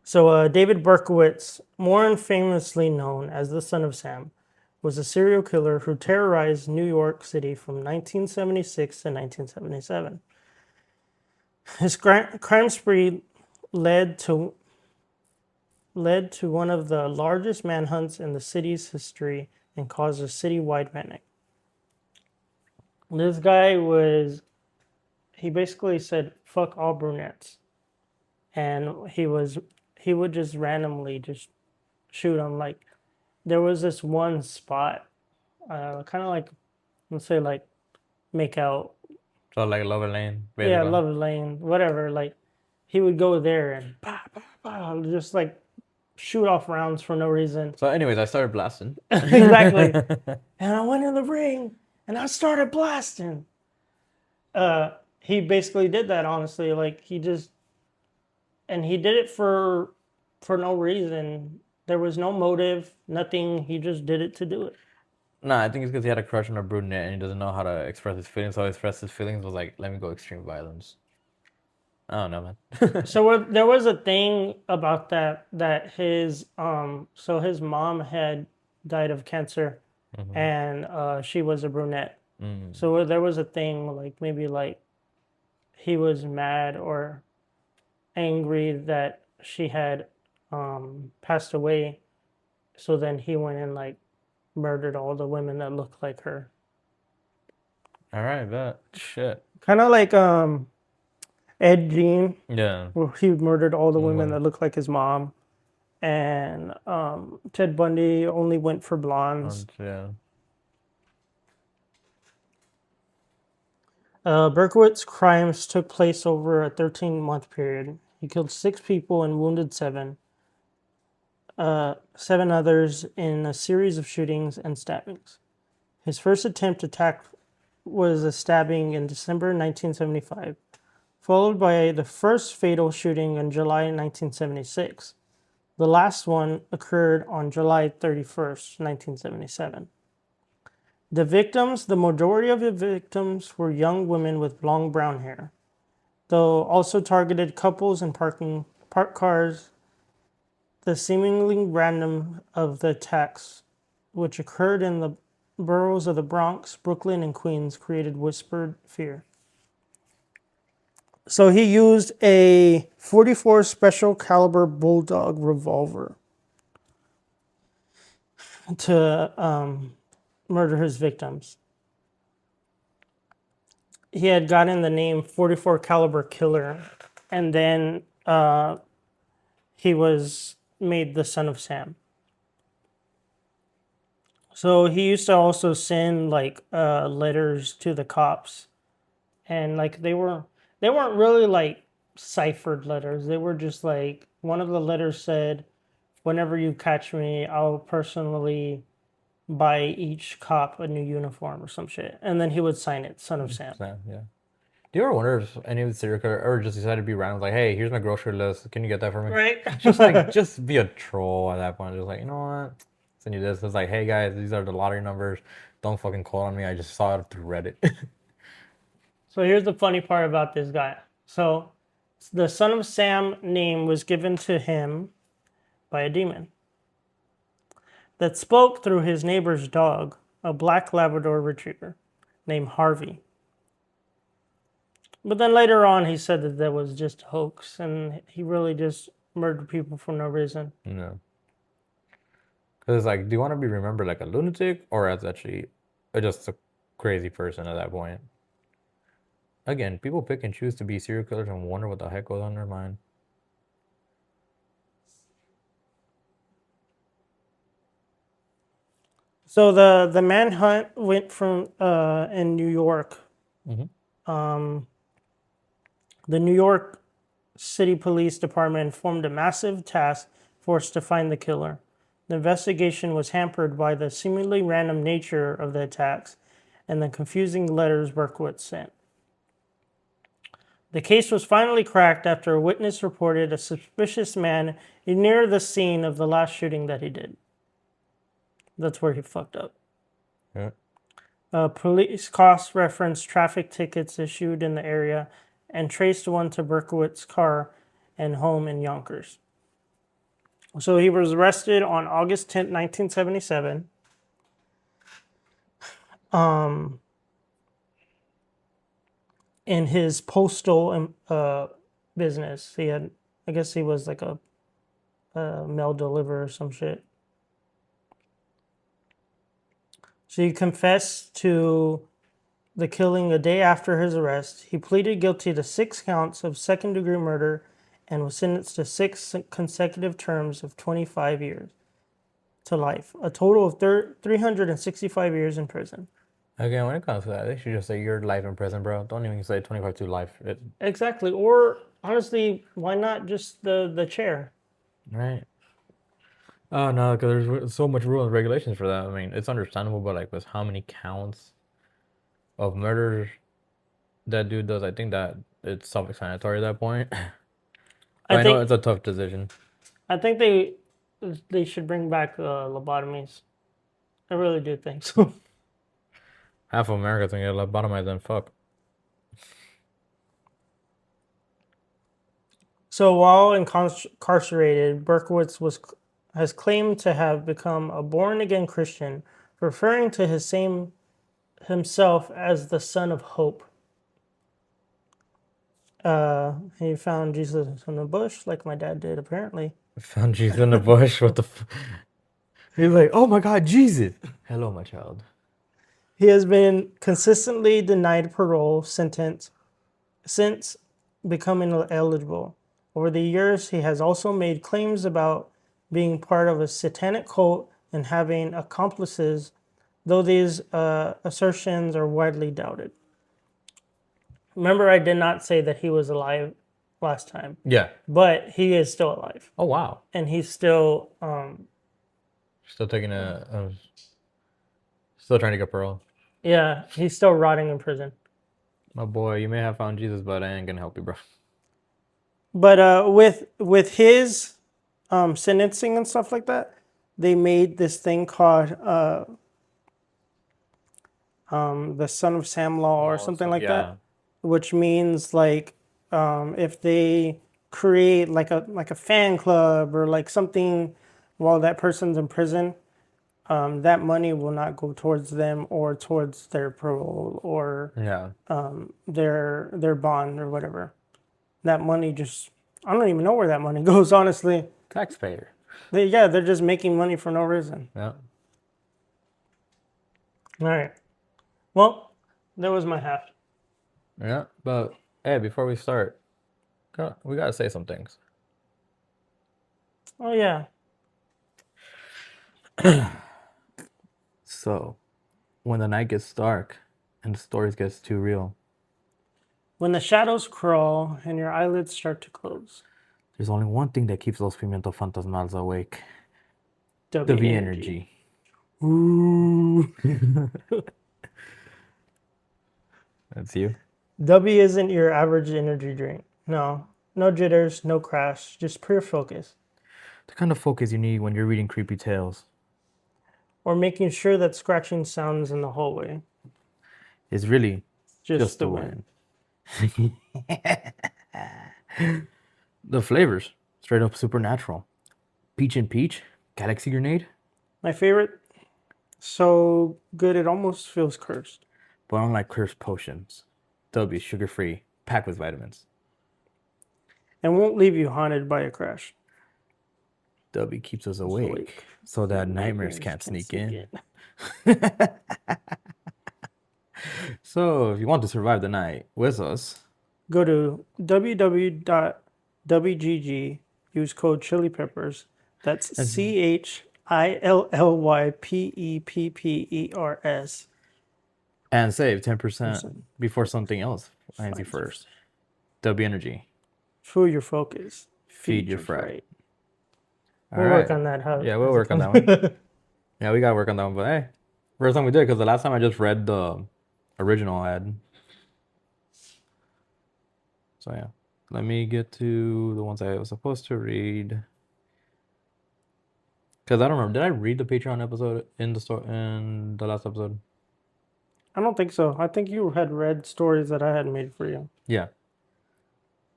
So David Berkowitz, more infamously known as the Son of Sam, was a serial killer who terrorized New York City from 1976 to 1977. His crime spree led to one of the largest manhunts in the city's history and caused a citywide panic. This guy he basically said, fuck all brunettes. And he would just randomly just shoot them. Like, there was this one spot, kind of like, let's say like Make Out. So like Lover Lane. Yeah, basically. Love Lane, whatever. Like, he would go there and just like shoot off rounds for no reason. So anyways, I started blasting. Exactly. And I went in the ring and I started blasting. He basically did that, honestly. Like, he did it for no reason. There was no motive, nothing. He just did it to do it. Nah, I think it's because he had a crush on a brunette and he doesn't know how to express his feelings. So he expressed his feelings was like, let me go extreme violence. I don't know, man. So there was a thing about that his his mom had died of cancer, and she was a brunette. So there was a thing, like, maybe like he was mad or angry that she had passed away. So then he went and like murdered all the women that looked like her. All right, bet. Shit. Kind of like Ed Gein. Yeah. Well, he murdered all the women that looked like his mom. And Ted Bundy only went for blondes. Yeah. Berkowitz's crimes took place over a 13-month period. He killed 6 people and wounded 7. 7 others in a series of shootings and stabbings. His first attempt attack was a stabbing in December 1975, followed by the first fatal shooting in July 1976. The last one occurred on July 31st, 1977. The majority of the victims were young women with long brown hair, though also targeted couples in parked cars. The seemingly random of the attacks, which occurred in the boroughs of the Bronx, Brooklyn, and Queens, created whispered fear. So he used a .44 special caliber bulldog revolver to murder his victims. He had gotten the name .44 caliber killer, and then he was made the Son of Sam. So he used to also send like letters to the cops, and like they weren't really like ciphered letters. They were just like, one of the letters said, "Whenever you catch me, I'll personally buy each cop a new uniform," or some shit. And then he would sign it, Son of Sam. Yeah. Do you ever wonder if any of the serial killer ever just decided to be random, like, hey, here's my grocery list, can you get that for me? Right? Just be a troll at that point. Just like, you know what? Send you this. It's like, hey guys, these are the lottery numbers. Don't fucking call on me. I just saw it through Reddit. So here's the funny part about this guy. So the Son of Sam name was given to him by a demon that spoke through his neighbor's dog, a black Labrador retriever named Harvey. But then later on, he said that was just a hoax, and he really just murdered people for no reason. No. Because it's like, do you want to be remembered like a lunatic or as actually just a crazy person at that point? Again, people pick and choose to be serial killers and wonder what the heck goes on in their mind. So the manhunt went from in New York. Mhm. The New York City Police Department formed a massive task force to find the killer. The investigation was hampered by the seemingly random nature of the attacks and the confusing letters Berkowitz sent. The case was finally cracked after a witness reported a suspicious man near the scene of the last shooting that he did. That's where he fucked up. Yeah. Police cross-referenced traffic tickets issued in the area and traced one to Berkowitz's car and home in Yonkers. So he was arrested on August 10th, 1977. In his postal business. I guess he was like a mail deliverer or some shit. So he confessed to the killing a day after his arrest. He pleaded guilty to 6 counts of second-degree murder and was sentenced to 6 consecutive terms of 25 years to life, a total of 365 years in prison. Again, when it comes to that, they should just say your life in prison, bro. Don't even say 25 to life. Exactly. Or honestly, why not just the chair? Right. Oh, no, because there's so much rules and regulations for that. I mean, it's understandable, but like with how many counts of murder that dude does, I think that it's self-explanatory at that point. But I know it's a tough decision. I think they should bring back lobotomies. I really do think so. Half of America's gonna get lobotomized, then fuck. So while incarcerated, Berkowitz has claimed to have become a born-again Christian, referring to himself as the Son of Hope. He found Jesus in the bush, like my dad did, apparently. Found Jesus in the bush. What the He's like, oh my God, Jesus. Hello, my child. He has been consistently denied parole since becoming eligible. Over the years, he has also made claims about being part of a satanic cult and having accomplices, though these assertions are widely doubted. Remember, I did not say that he was alive last time. Yeah. But he is still alive. Oh, wow. And he's still... still taking still trying to get parole. Yeah, he's still rotting in prison. My boy, you may have found Jesus, but I ain't gonna help you, bro. But with his sentencing and stuff like that, they made this thing called the Son of Sam Law or something like that, which means like if they create like a fan club or like something while that person's in prison, that money will not go towards them or towards their parole or their bond or whatever. That money just, I don't even know where that money goes, honestly. Taxpayer. They're just making money for no reason. Yeah. All right. Well, that was my half. Yeah, but hey, before we start, we gotta say some things. Oh, yeah. So, when the night gets dark and the stories gets too real, when the shadows crawl and your eyelids start to close, there's only one thing that keeps those pimiento fantasmals awake. W energy. Ooh. That's you. W isn't your average energy drink. No jitters, no crash, just pure focus. The kind of focus you need when you're reading creepy tales. Or making sure that scratching sounds in the hallway is really just the wind. The flavors, straight up supernatural. Peach and peach, galaxy grenade. My favorite, so good it almost feels cursed. But unlike cursed potions, W sugar-free, packed with vitamins. And won't leave you haunted by a crash. W keeps us awake so that nightmares can't sneak in. So, if you want to survive the night with us, Go to www.wgg. Use code Chili Peppers. That's CHILLYPEPPERS. and save 10% before something else finds you first. W Energy. Food your focus. Feed your fright. All We'll right. work on that. Yeah, we'll work on that one. Yeah, we gotta work on that one. But hey, first time we did, because the last time I just read the original ad. So yeah, let me get to the ones I was supposed to read. Because I don't remember. Did I read the Patreon episode in the last episode? I don't think so. I think you had read stories that I had made for you. Yeah.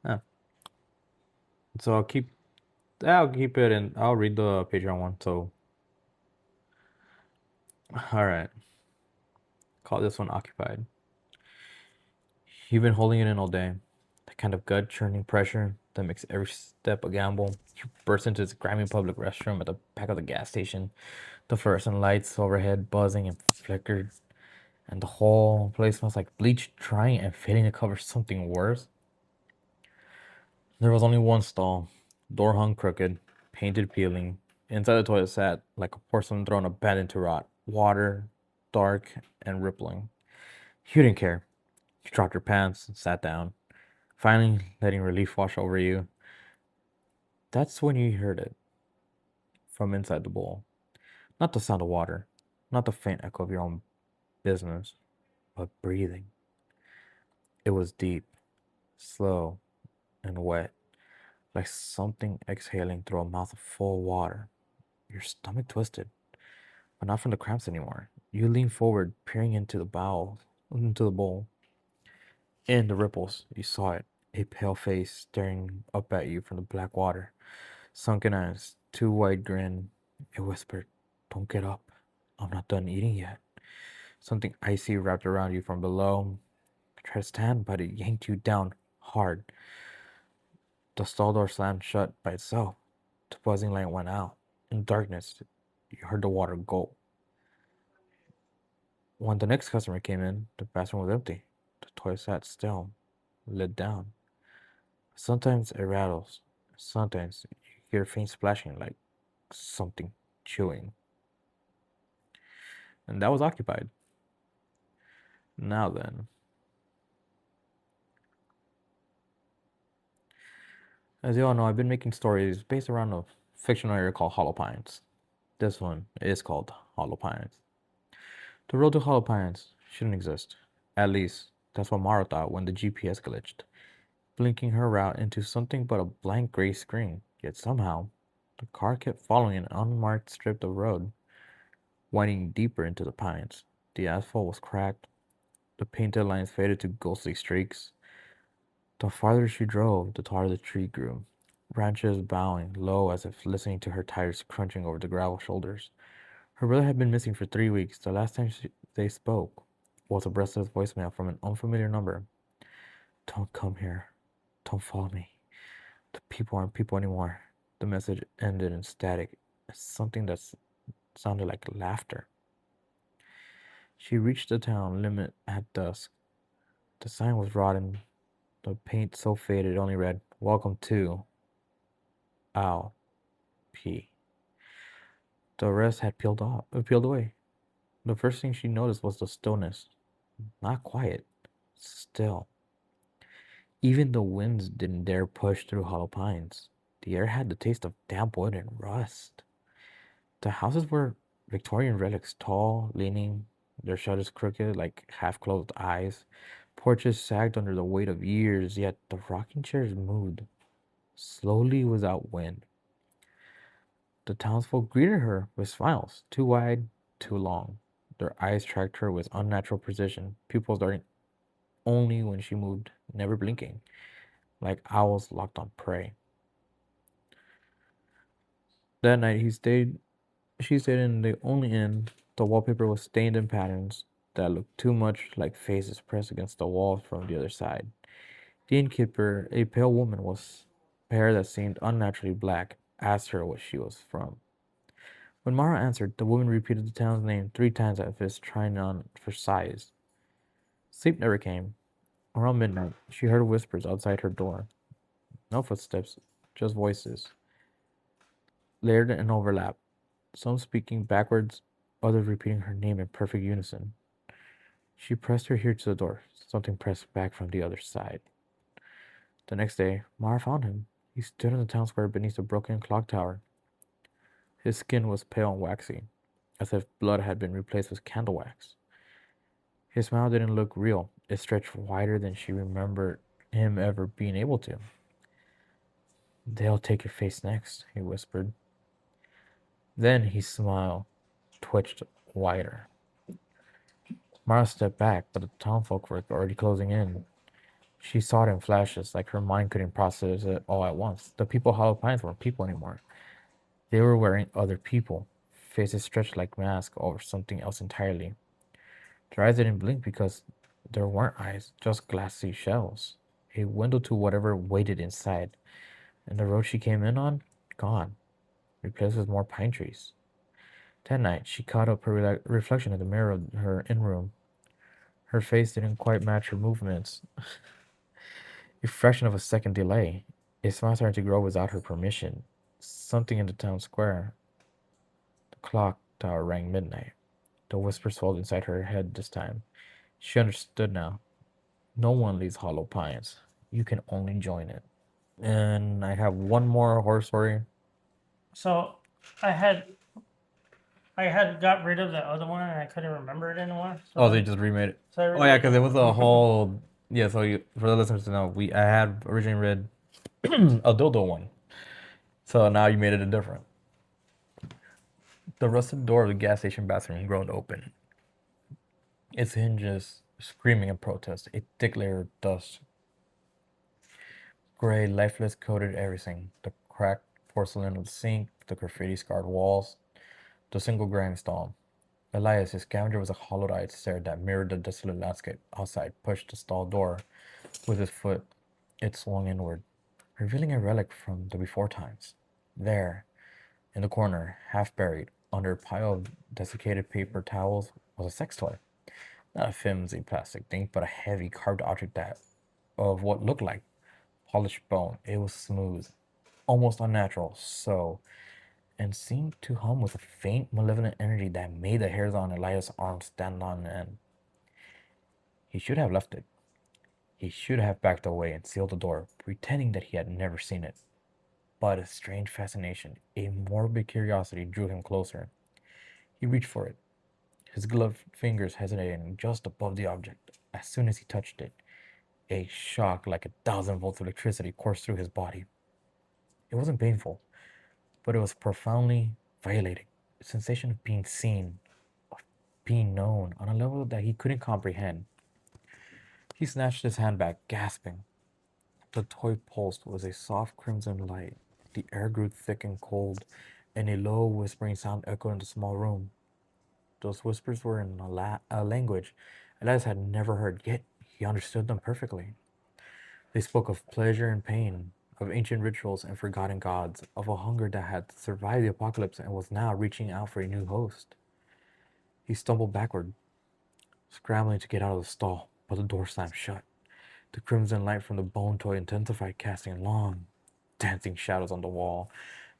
Yeah. So I'll keep it in. I'll read the Patreon one. So, all right. Call this one Occupied. You've been holding it in all day. The kind of gut churning pressure that makes every step a gamble. You burst into this grimy public restroom at the back of the gas station. The fluorescent lights overhead buzzing and flickered, and the whole place smells like bleach drying and fading to cover something worse. There was only one stall, door hung crooked, painted peeling. Inside the toilet sat like a porcelain throne abandoned to rot, water, dark and rippling. You didn't care. You dropped your pants and sat down, finally letting relief wash over you. That's when you heard it from inside the bowl. Not the sound of water, not the faint echo of your own business, but breathing. It was deep, slow, and wet, like something exhaling through a mouth full of water. Your stomach twisted, but not from the cramps anymore. You leaned forward, peering into the bowl. In the ripples, you saw it, a pale face staring up at you from the black water. Sunken eyes, too wide grin. It whispered, "Don't get up. I'm not done eating yet." Something icy wrapped around you from below. Tried to stand, but it yanked you down hard. The stall door slammed shut by itself. The buzzing light went out. In darkness, you heard the water gulp. When the next customer came in, the bathroom was empty. The toilet sat still, lid down. Sometimes it rattles. Sometimes you hear faint splashing like something chewing. And that was occupied. Now then. As you all know, I've been making stories based around a fictional area called Hollow Pines. This one is called Hollow Pines. The road to Hollow Pines shouldn't exist. At least, that's what Mara thought when the GPS glitched, blinking her route into something but a blank gray screen. Yet somehow, the car kept following an unmarked strip of road, winding deeper into the pines. The asphalt was cracked, the painted lines faded to ghostly streaks. The farther she drove, the taller the tree grew, branches bowing low as if listening to her tires crunching over the gravel shoulders. Her brother had been missing for 3 weeks. The last time they spoke was a breathless voicemail from an unfamiliar number. "Don't come here. Don't follow me. The people aren't people anymore." The message ended in static, something that sounded like laughter. She reached the town limit at dusk. The sign was rotten, the paint so faded it only read, "Welcome to Al P." The rest had peeled away. The first thing she noticed was the stillness. Not quiet, still. Even the winds didn't dare push through hollow pines. The air had the taste of damp wood and rust. The houses were Victorian relics, tall, leaning, their shutters crooked like half-closed eyes. Porches sagged under the weight of years, yet the rocking chairs moved, slowly without wind. The townsfolk greeted her with smiles, too wide, too long. Their eyes tracked her with unnatural precision, pupils darting only when she moved, never blinking, like owls locked on prey. That night she stayed in the only inn. The wallpaper was stained in patterns that looked too much like faces pressed against the wall from the other side. The innkeeper, a pale woman with hair that seemed unnaturally black, asked her what she was from. When Mara answered, the woman repeated the town's name 3 times as if trying on for size. Sleep never came. Around midnight, she heard whispers outside her door. No footsteps, just voices, layered and overlapped, some speaking backwards, others repeating her name in perfect unison. She pressed her ear to the door. Something pressed back from the other side. The next day, Mara found him. He stood in the town square beneath the broken clock tower. His skin was pale and waxy, as if blood had been replaced with candle wax. His smile didn't look real. It stretched wider than she remembered him ever being able to. "They'll take your face next," he whispered. Then his smile twitched wider. Mara stepped back, but the townfolk were already closing in. She saw it in flashes, like her mind couldn't process it all at once. The people Hollow Pines weren't people anymore. They were wearing other people, faces stretched like masks over something else entirely. Their eyes didn't blink because there weren't eyes, just glassy shells. A window to whatever waited inside, and the road she came in on, gone, replaced with more pine trees. That night, she caught up her reflection in the mirror of her in-room. Her face didn't quite match her movements. A fraction of a second delay. A smile started to grow without her permission. Something in the town square. The clock tower rang midnight. The whisper swelled inside her head this time. She understood now. No one leaves Hollow Pines. You can only join it. And I have one more horror story. So I had got rid of the other one and I couldn't remember it anymore. So Oh, they just remade it. So I Oh yeah, because it was a whole So for the listeners to know, I had originally read a dildo one. So now you made it a different. The rusted door of the gas station bathroom groaned open. Its hinges screaming in protest. A thick layer of dust. Gray, lifeless coated everything. The cracked porcelain of the sink, the graffiti-scarred walls, the single grindstone. Elias, his scavenger, was a hollow-eyed stare that mirrored the desolate landscape outside, pushed the stall door with his foot. It swung inward, revealing a relic from the before times. There, in the corner, half buried, under a pile of desiccated paper towels, was a sex toy. Not a flimsy plastic thing, but a heavy carved object of what looked like polished bone. It was smooth, almost unnatural, and seemed to hum with a faint, malevolent energy that made the hairs on Elias' arms stand on end. He should have left it. He should have backed away and sealed the door, pretending that he had never seen it. But a strange fascination, a morbid curiosity drew him closer. He reached for it, his gloved fingers hesitating just above the object. As soon as he touched it, a shock like 1,000 volts of electricity coursed through his body. It wasn't painful, but it was profoundly violating. A sensation of being seen, of being known, on a level that he couldn't comprehend. He snatched his hand back, gasping. The toy pulsed with a soft crimson light. The air grew thick and cold, and a low whispering sound echoed in the small room. Those whispers were in a language Elias had never heard, yet he understood them perfectly. They spoke of pleasure and pain, of ancient rituals and forgotten gods, of a hunger that had survived the apocalypse and was now reaching out for a new host. He stumbled backward, scrambling to get out of the stall, but the door slammed shut. The crimson light from the bone toy intensified, casting long, dancing shadows on the wall.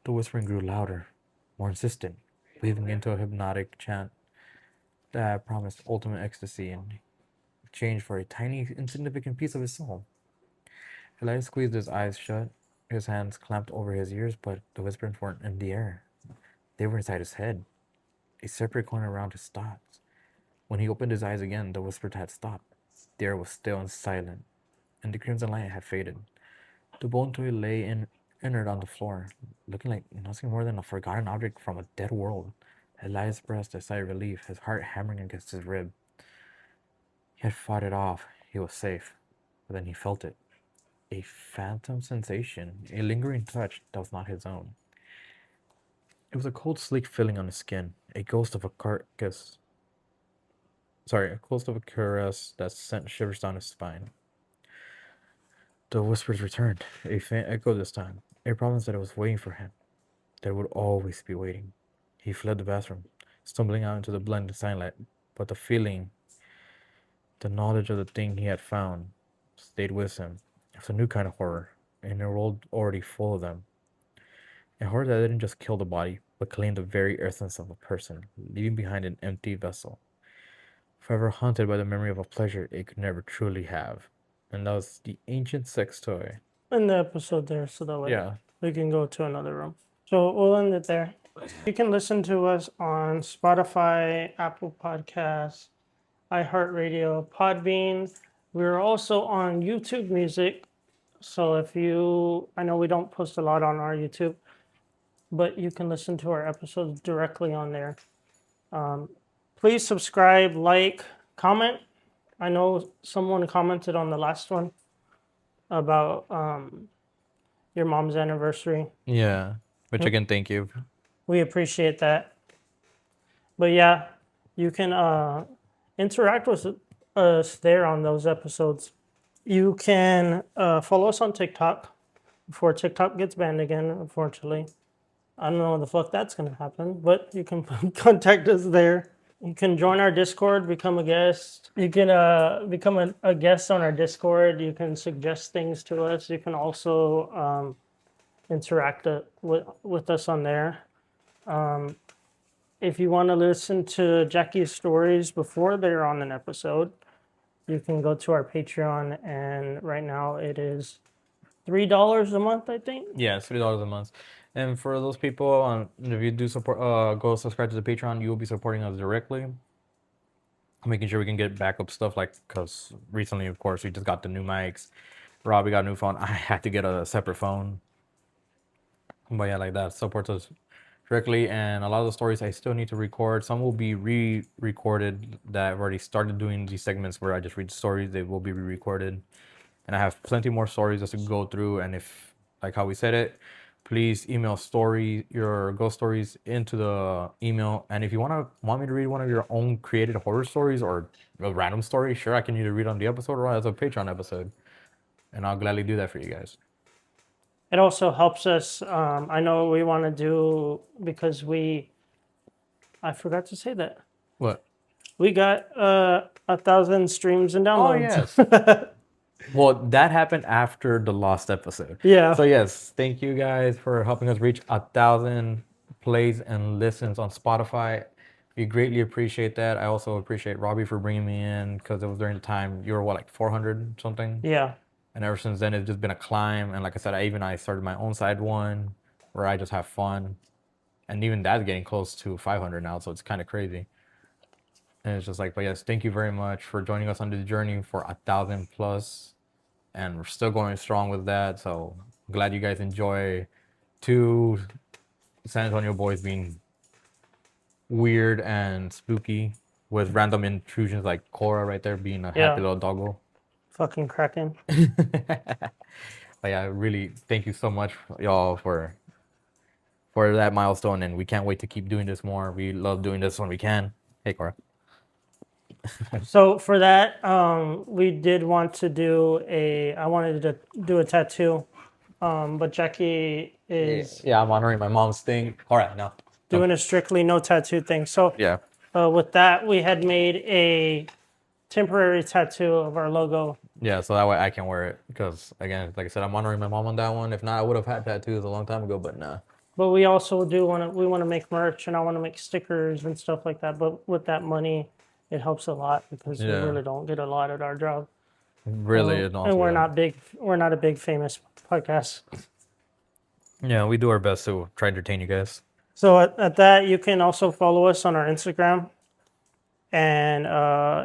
The whispering grew louder, more insistent, weaving into a hypnotic chant that promised ultimate ecstasy in exchange for a tiny, insignificant piece of his soul. Elias squeezed his eyes shut, his hands clamped over his ears, but the whispers weren't in the air. They were inside his head, a separate corner around his thoughts. When he opened his eyes again, the whispers had stopped. The air was still and silent, and the crimson light had faded. The bone toy lay inert on the floor, looking like nothing more than a forgotten object from a dead world. Elias breathed a sigh of relief, his heart hammering against his rib. He had fought it off. He was safe. But then he felt it. A phantom sensation, a lingering touch that was not his own. It was a cold, sleek feeling on his skin, a ghost of a caress that sent shivers down his spine. The whispers returned, a faint echo this time, a promise that it was waiting for him, that it would always be waiting. He fled the bathroom, stumbling out into the blended sunlight, but the feeling The knowledge of the thing he had found stayed with him. It's a new kind of horror, in a world already full of them. A horror that didn't just kill the body, but claimed the very essence of a person, leaving behind an empty vessel, forever haunted by the memory of a pleasure it could never truly have. And that was the ancient sex toy. In the episode there, so that way Yeah. we can go to another room. So we'll end it there. You can listen to us on Spotify, Apple Podcasts, iHeartRadio, Podbean. We're also on YouTube Music. So I know we don't post a lot on our YouTube, but you can listen to our episodes directly on there. Please subscribe, like, comment. I know someone commented on the last one about your mom's anniversary. Yeah. Which again, thank you. We appreciate that. But yeah, you can interact with us there on those episodes. You can follow us on TikTok before TikTok gets banned again, unfortunately. I don't know when the fuck that's going to happen, but you can contact us there. You can join our Discord, become a guest. You can become a guest on our Discord. You can suggest things to us. You can also interact with us on there. If you want to listen to Jackie's stories before they're on an episode, you can go to our Patreon, and right now it is $3 a month, I think. Yeah, it's $3 a month. And for those people, if you do support, go subscribe to the Patreon, you will be supporting us directly. Making sure we can get backup stuff, because recently, of course, we just got the new mics. Robbie got a new phone. I had to get a separate phone. But yeah, like that supports us directly. And a lot of the stories I still need to record. Some will be re-recorded that I've already started doing these segments where I just read stories. They will be re-recorded. And I have plenty more stories just to go through. And if, like how we said it, please email your ghost stories into the email. And if you want me to read one of your own created horror stories or a random story, sure, I can either read on the episode or as a Patreon episode. And I'll gladly do that for you guys. It also helps us. I know we want to do, because I forgot to say that. What? We got 1,000 streams and downloads. Oh, yes. Well, that happened after the last episode. Yeah. So yes, thank you guys for helping us reach 1,000 plays and listens on Spotify. We greatly appreciate that. I also appreciate Robbie for bringing me in, because it was during the time you were like 400 something. Yeah. And ever since then, it's just been a climb. And like I said, I started my own side one where I just have fun. And even that's getting close to 500 now, so it's kind of crazy. And it's just like, but yes, thank you very much for joining us on this journey for 1,000 plus. And we're still going strong with that. So glad you guys enjoy 2 San Antonio boys being weird and spooky with random intrusions like Cora right there being a happy little doggo. Fucking cracking. But yeah, really thank you so much, y'all, for that milestone. And we can't wait to keep doing this more. We love doing this when we can. Hey, Cora. So for that, we did want to do I wanted to do a tattoo, but Jackie is Yeah, I'm honoring my mom's thing. All right, now doing a strictly no tattoo thing. So yeah, with that, we had made a temporary tattoo of our logo. yeah, so that way I can wear it, because again, like I said, I'm honoring my mom on that one. If not, I would have had tattoos a long time ago, but nah. But we also want to make merch, and I want to make stickers and stuff like that. But with that money, it helps a lot, because we really don't get a lot at our job. Really, and we're not big. We're not a big famous podcast. Yeah, we do our best to try to entertain you guys. So at that, you can also follow us on our Instagram, and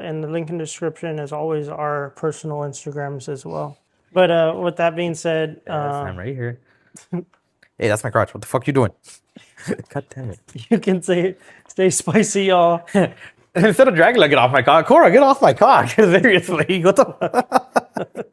in the link in the description is always our personal Instagrams as well. But with that being said, I'm right here. Hey, that's my crotch. What the fuck you doing? God damn it! You can stay spicy, y'all. Instead of Dracula, get off my cock. Cora, get off my cock. Seriously, what the?